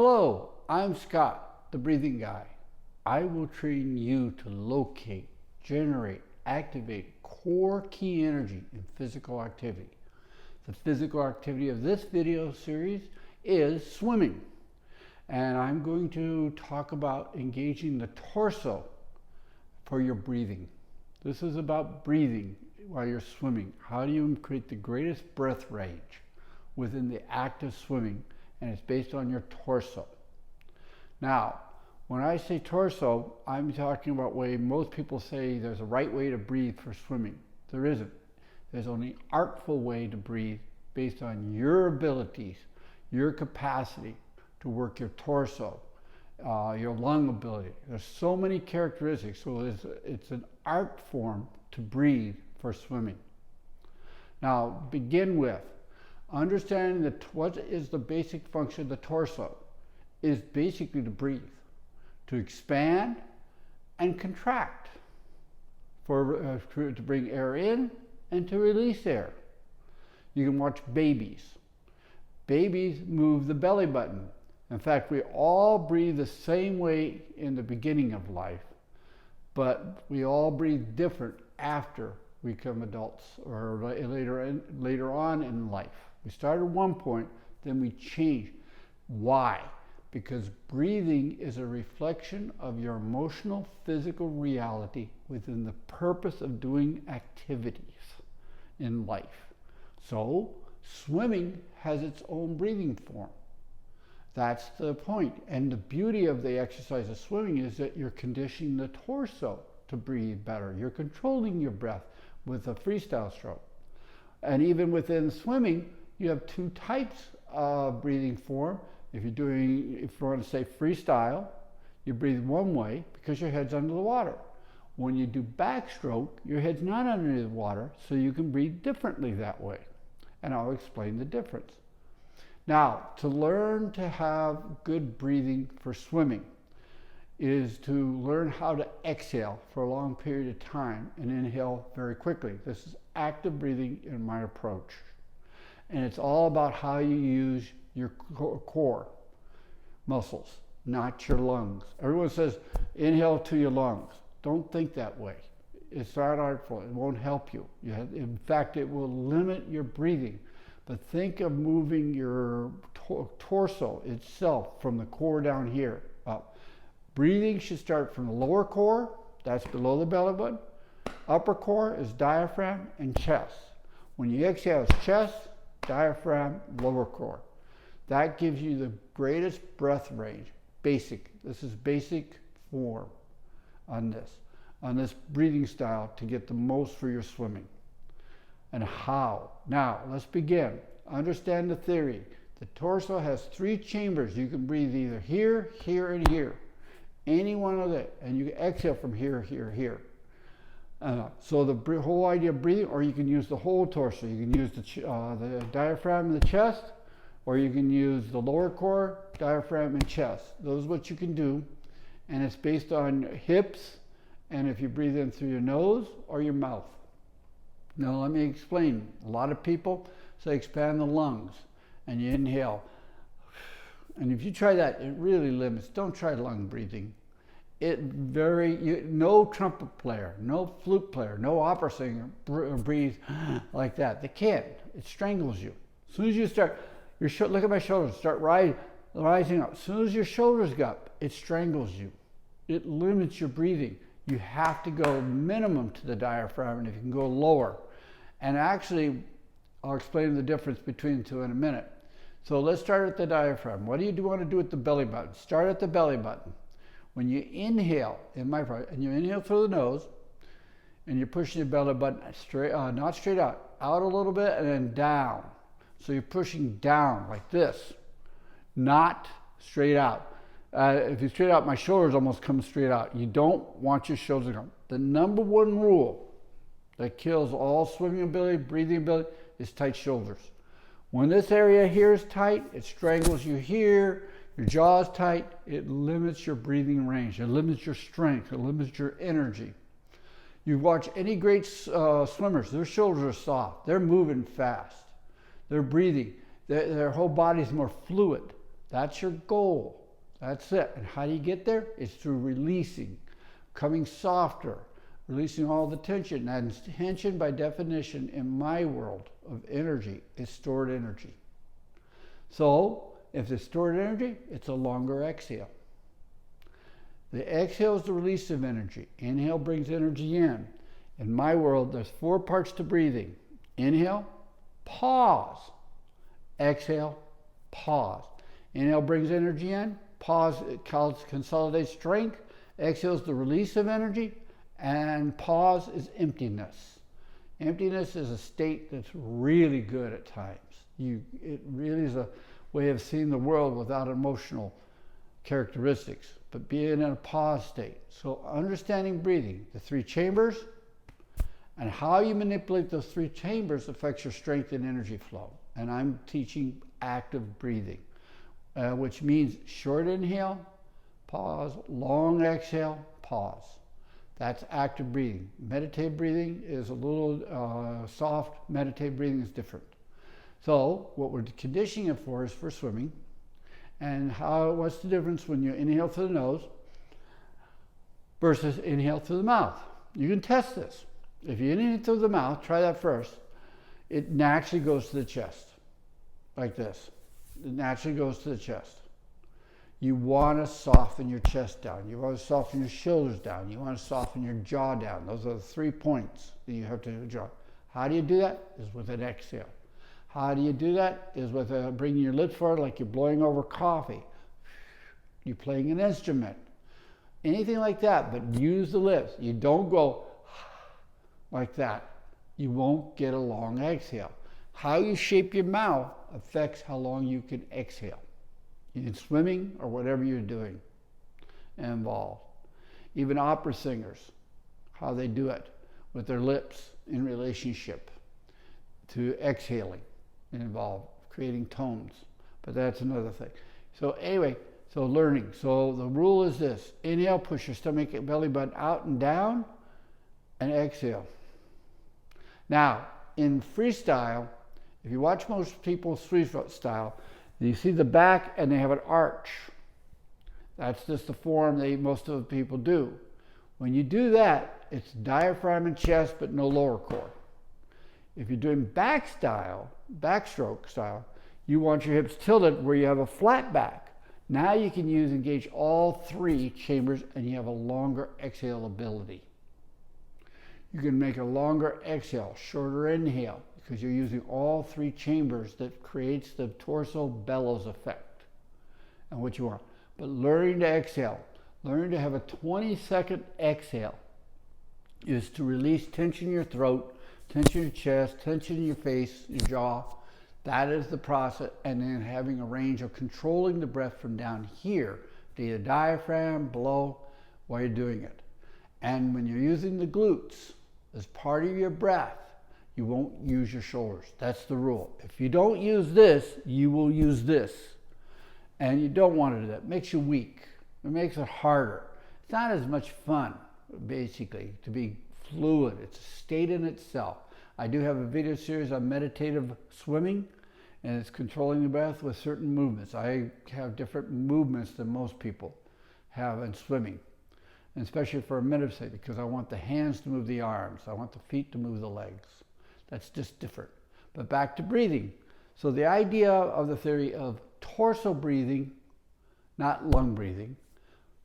Hello, I'm Scott, the breathing guy. I will train you to locate, generate, activate core key energy in physical activity. The physical activity of this video series is swimming. And I'm going to talk about engaging the torso for your breathing. This is about breathing while you're swimming. How do you create the greatest breath range within the act of swimming? And it's based on your torso. Now, when I say torso, I'm talking about way most people say there's a right way to breathe for swimming. There isn't. There's only an artful way to breathe based on your abilities, your capacity to work your torso, your lung ability. There's so many characteristics, so it's an art form to breathe for swimming. Now, begin with understanding that what is the basic function of the torso is basically to breathe, to expand and contract, to bring air in and to release air. You can watch babies. Babies move the belly button. In fact, we all breathe the same way in the beginning of life, but we all breathe different after we become adults or later on in life. We start at one point, then we change. Why? Because breathing is a reflection of your emotional, physical reality within the purpose of doing activities in life. So, swimming has its own breathing form. That's the point. And the beauty of the exercise of swimming is that you're conditioning the torso to breathe better. You're controlling your breath with a freestyle stroke. And even within swimming, you have two types of breathing form. If you want to say freestyle, you breathe one way because your head's under the water. When you do backstroke, your head's not under the water, so you can breathe differently that way. And I'll explain the difference. Now, to learn to have good breathing for swimming is to learn how to exhale for a long period of time and inhale very quickly. This is active breathing in my approach. And it's all about how you use your core muscles, not your lungs. Everyone says, inhale to your lungs. Don't think that way. It's not artful. It won't help you. In fact, it will limit your breathing. But think of moving your torso itself from the core down here up. Breathing should start from the lower core, that's below the belly button. Upper core is diaphragm and chest. When you exhale, it's chest, diaphragm, lower core. That gives you the greatest breath range. Basic. This is basic form on this breathing style to get the most for your swimming. And how? Now, let's begin. Understand the theory. The torso has three chambers. You can breathe either here, here, and here. Any one of that. And you can exhale from here, here, here. So the whole idea of breathing, or you can use the whole torso. You can use the diaphragm and the chest, or you can use the lower core, diaphragm, and chest. Those are what you can do. And it's based on hips, and if you breathe in through your nose or your mouth. Now let me explain. A lot of people say expand the lungs, and you inhale. And if you try that, it really limits. Don't try lung breathing. No trumpet player, no flute player, no opera singer breathes like that. They can't. It strangles you. As soon as you start, look at my shoulders, start rising up. As soon as your shoulders go up, it strangles you. It limits your breathing. You have to go minimum to the diaphragm, and if you can go lower. And actually, I'll explain the difference between the two in a minute. So let's start at the diaphragm. What do you want to do at the belly button? Start at the belly button. When you inhale, and you inhale through the nose, and you're pushing your belly button straight, not straight out a little bit, and then down. So you're pushing down like this, not straight out. If you straight out, my shoulders almost come straight out. You don't want your shoulders to come. The number one rule that kills all swimming ability, breathing ability, is tight shoulders. When this area here is tight, it strangles you here. Your jaw is tight, it limits your breathing range, it limits your strength, it limits your energy. You watch any great swimmers, their shoulders are soft, they're moving fast, they're breathing, their whole body is more fluid. That's your goal. That's it. And how do you get there? It's through releasing, coming softer, releasing all the tension. And tension, by definition, in my world of energy, is stored energy. So, if it's stored energy, it's a longer exhale. The exhale is the release of energy. Inhale brings energy in. In my world, there's 4 parts to breathing. Inhale, pause. Exhale, pause. Inhale brings energy in. Pause, it consolidates strength. Exhale is the release of energy. And pause is emptiness. Emptiness is a state that's really good at times. It really is a way of seeing the world without emotional characteristics, but being in a pause state. So understanding breathing, the 3 chambers, and how you manipulate those 3 chambers affects your strength and energy flow. And I'm teaching active breathing, which means short inhale, pause, long exhale, pause. That's active breathing. Meditative breathing is a little soft. Meditative breathing is different. So what we're conditioning it for is for swimming. And what's the difference when you inhale through the nose versus inhale through the mouth? You can test this. If you inhale through the mouth, try that first. It naturally goes to the chest, like this. It naturally goes to the chest. You want to soften your chest down. You want to soften your shoulders down. You want to soften your jaw down. Those are the 3 points that you have to draw. How do you do that? Is with an exhale. How do you do that? Is with bringing your lips forward like you're blowing over coffee. You're playing an instrument. Anything like that, but use the lips. You don't go like that. You won't get a long exhale. How you shape your mouth affects how long you can exhale. In swimming or whatever you're doing involved. Even opera singers, how they do it with their lips in relationship to exhaling involved, creating tones. But that's another thing. So anyway, so learning. So the rule is this: inhale, push your stomach and belly button out and down, and exhale. Now, in freestyle, if you watch most people's freestyle, you see the back and they have an arch. That's just the form most of the people do. When you do that, it's diaphragm and chest, but no lower core. If you're doing backstroke style, you want your hips tilted where you have a flat back. Now you can engage all 3 chambers and you have a longer exhale ability. You can make a longer exhale, shorter inhale, because you're using all 3 chambers that creates the torso bellows effect and what you want. But learning to exhale, learning to have a 20-second exhale is to release tension in your throat, tension in your chest, tension in your face, your jaw. That is the process. And then having a range of controlling the breath from down here to the diaphragm, below, while you're doing it. And when you're using the glutes as part of your breath, you won't use your shoulders. That's the rule. If you don't use this, you will use this. And you don't want to do that. It makes you weak. It makes it harder. It's not as much fun, basically, to be fluid. It's a state in itself. I do have a video series on meditative swimming, and it's controlling the breath with certain movements. I have different movements than most people have in swimming, and especially for a meditative, because I want the hands to move the arms. I want the feet to move the legs. That's just different. But back to breathing. So the idea of the theory of torso breathing, not lung breathing.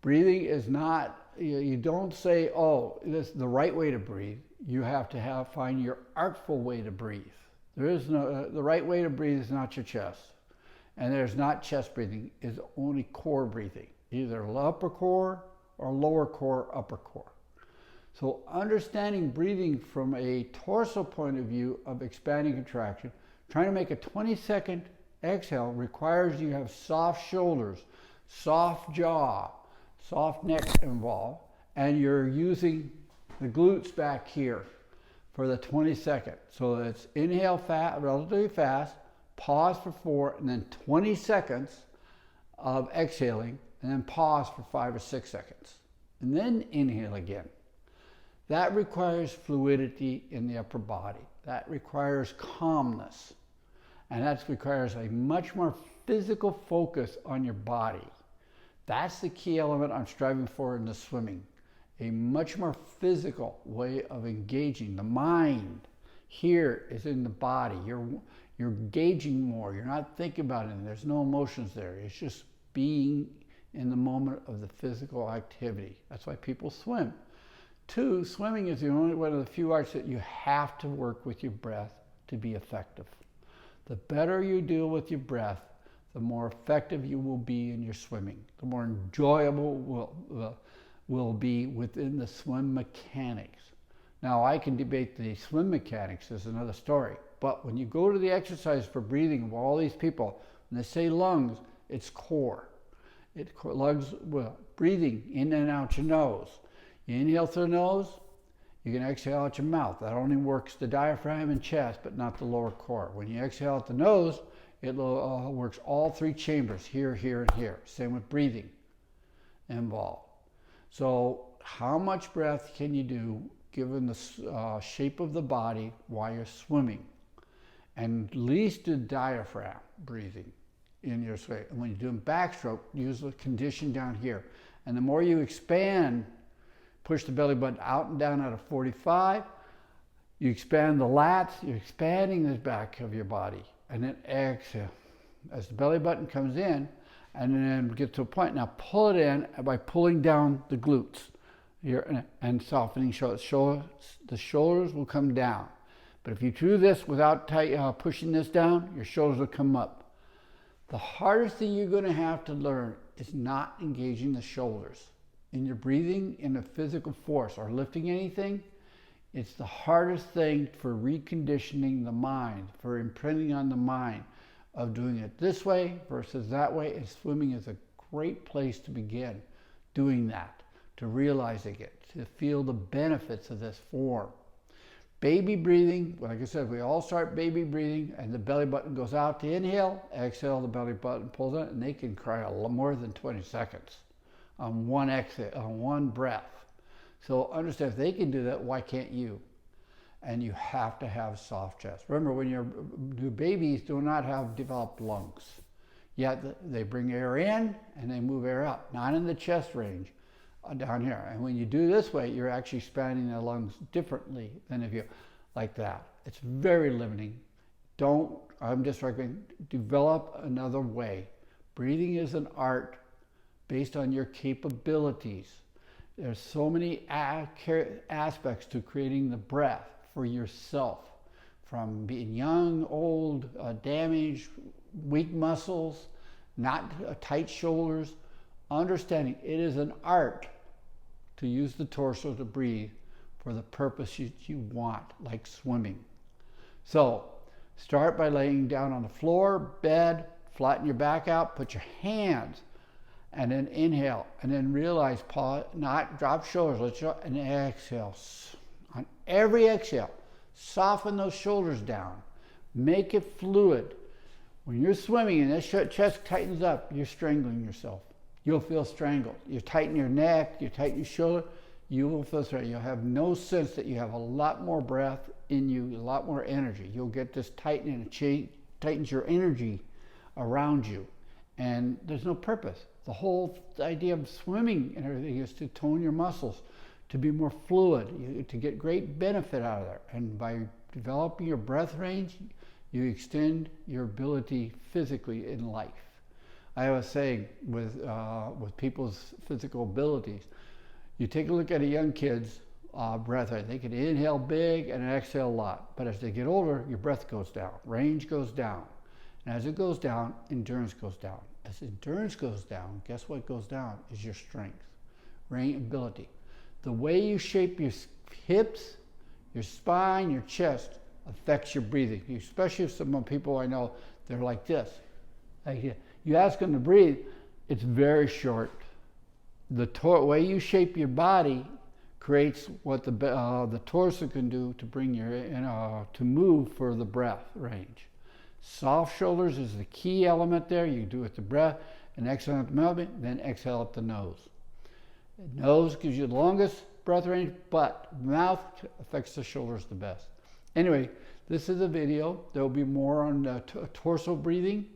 Breathing is not, you don't say, oh, this is the right way to breathe. You have to find your artful way to breathe. There is no, the right way to breathe is not your chest. And there's not chest breathing, it's only core breathing. Either upper core or lower core, upper core. So understanding breathing from a torso point of view of expanding contraction, trying to make a 20-second exhale requires you have soft shoulders, soft jaw, soft neck involved, and you're using the glutes back here for the 20 seconds. So it's inhale relatively fast, pause for 4, and then 20 seconds of exhaling, and then pause for 5 or 6 seconds. And then inhale again. That requires fluidity in the upper body. That requires calmness. And that requires a much more physical focus on your body. That's the key element I'm striving for in the swimming. A much more physical way of engaging. The mind here is in the body. You're gauging more. You're not thinking about it. There's no emotions there. It's just being in the moment of the physical activity. That's why people swim. 2, swimming is the only one of the few arts that you have to work with your breath to be effective. The better you deal with your breath, the more effective you will be in your swimming. The more enjoyable will be within the swim mechanics. Now, I can debate the swim mechanics is another story. But when you go to the exercise for breathing of all these people, when they say lungs, it's core. Lungs, breathing in and out your nose. You inhale through the nose, you can exhale out your mouth. That only works the diaphragm and chest, but not the lower core. When you exhale out the nose, it works all 3 chambers, here, here, and here. Same with breathing involved. So how much breath can you do given the shape of the body while you're swimming? And at least do diaphragm breathing in your swim. And when you're doing backstroke, use the condition down here. And the more you expand, push the belly button out and down at a 45, you expand the lats, you're expanding the back of your body. And then exhale. As the belly button comes in, and then get to a point, now pull it in by pulling down the glutes and softening shoulders. The shoulders will come down. But if you do this without pushing this down, your shoulders will come up. The hardest thing you're going to have to learn is not engaging the shoulders. In your breathing, in a physical force, or lifting anything, it's the hardest thing for reconditioning the mind, for imprinting on the mind of doing it this way versus that way. And swimming is a great place to begin doing that, to realizing it, to feel the benefits of this form. Baby breathing, like I said, we all start baby breathing and the belly button goes out to inhale, exhale, the belly button pulls in, and they can cry a lot more than 20 seconds on one exhale, on one breath. So understand, if they can do that, why can't you? And you have to have soft chest. Remember, when new babies do not have developed lungs. Yet they bring air in and they move air out, not in the chest range. Down here. And when you do this way, you're actually expanding the lungs differently than if you like that. It's very limiting. I'm just recommending, develop another way. Breathing is an art based on your capabilities. There's so many aspects to creating the breath for yourself, from being young, old, damaged, weak muscles, not tight shoulders. Understanding it is an art to use the torso to breathe for the purpose you want, like swimming. So start by laying down on the floor, bed, flatten your back out, put your hands, and then inhale, and then realize, pause, not drop shoulders, and exhale. On every exhale, soften those shoulders down, make it fluid. When you're swimming and this chest tightens up, you're strangling yourself. You'll feel strangled. You tighten your neck, you tighten your shoulder, you will feel strangled. You'll have no sense that you have a lot more breath in you, a lot more energy. You'll get this tightening, it tightens your energy around you. And there's no purpose. The whole idea of swimming and everything is to tone your muscles, to be more fluid, to get great benefit out of there. And by developing your breath range, you extend your ability physically in life. I have a saying with people's physical abilities. You take a look at a young kid's breath rate. They can inhale big and exhale a lot. But as they get older, your breath goes down. Range goes down. And as it goes down, endurance goes down. As endurance goes down, guess what goes down? Is your strength, range, ability. The way you shape your hips, your spine, your chest affects your breathing. Especially if some people I know, they're like this. You ask them to breathe, it's very short. The way you shape your body creates what the torso can do to bring to move for the breath range. Soft shoulders is the key element there. You do it with the breath, and exhale at the mouth, then exhale at the nose. The nose gives you the longest breath range, but mouth affects the shoulders the best. Anyway, This is a video. There will be more on torso breathing,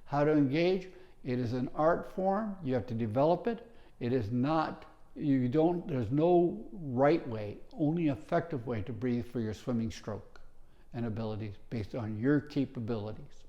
how to engage. It is an art form. You have to develop it. It is not, there's no right way, only effective way to breathe for your swimming stroke and abilities based on your capabilities.